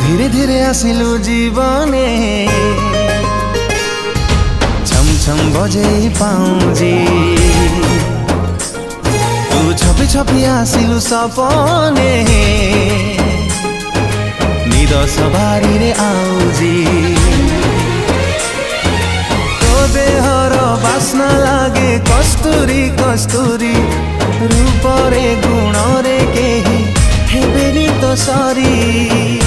धीरे धीरे आसिलु जीवने छम छम बजे पाउजी तू छपी छपी आसिलु सपने निद सवारी रे आउजी तो देहर बास्ना लागे कस्तूरी कस्तूरी रूपरे गुणरे केही हेबेनी तो सरी।